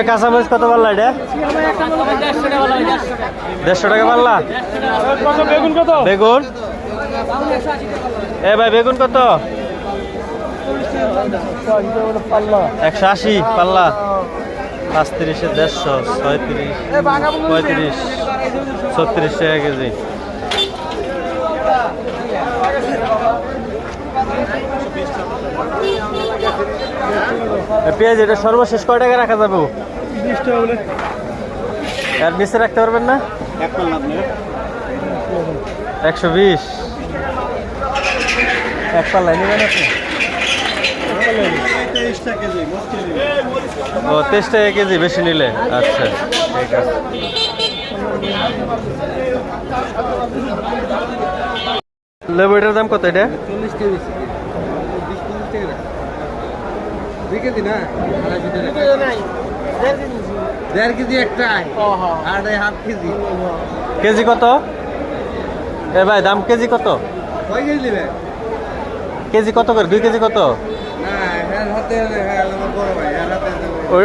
কাঁচামরিচ কত পাল্লা এটা? 150 টাকা পাল্লা। বেগুন কত? বেগুন ভাই বেগুন কত? 180 পাল্লা। 35 150 36 35 36 টাকা কেজি। পেঁয়াজ এটা সর্বশেষ কয় টাকা রাখা যাবে? 20 টাকা বলে। আর নিচে রাখতে পারবেন না? 120 এক পাল্লায় নেবেন আপনি? ও 23 টাকা কেজি বেশি নিলে। আচ্ছা ঠিক আছে। লেবু এটার দাম কত? এটা 40 টাকা। 2 কেজি না? 1.5 কেজি একটা আর 1/2 কেজি। কেজি কত? ভাই দাম কেজি কত? কয় কেজি নেবে? কেজি কত করে? 2 কেজি কত?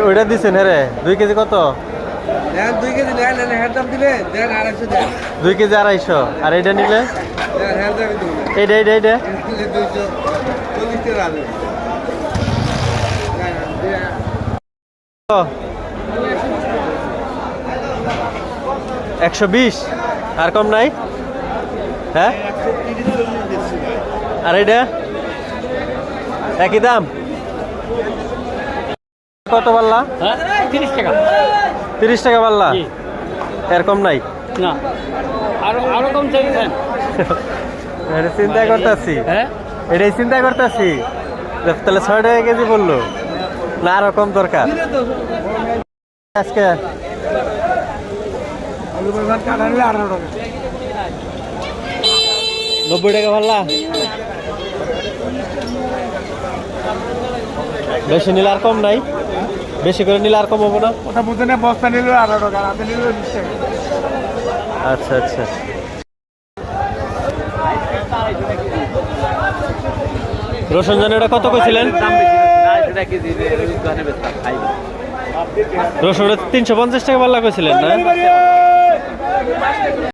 ওইটা দিচ্ছেন হ্যাঁ 2 কেজি কত? 2 কেজি 2 কেজি 250। আর এইটা নিলে এইটা 120 আর কম নাই? হ্যাঁ আর এইটা একই দাম? কত পাল্লা? 30 টাকা। 30 টাকা পাল্লা। এর কম নাই? না আরো কম চাইছেন? এটা চিন্তা করতেছি। হ্যাঁ এটাই চিন্তা করতেছি। তাহলে 6 টাকা কেজি বললো না আরো কম দরকার আজকে? 90 টাকা পাল্লা। বেশি নিলে আর কম নাই? বেশি করে নিলে আর কম হবো না? ওটা বুঝে না, বস্তা নিলে 18 টাকা, রাতে নিলে 20 টাকা। আচ্ছা আচ্ছা। রসুন জানি ওটা কত কইছিলেন? রসুন 350 টাকা পাল্লা কইছিলেন না?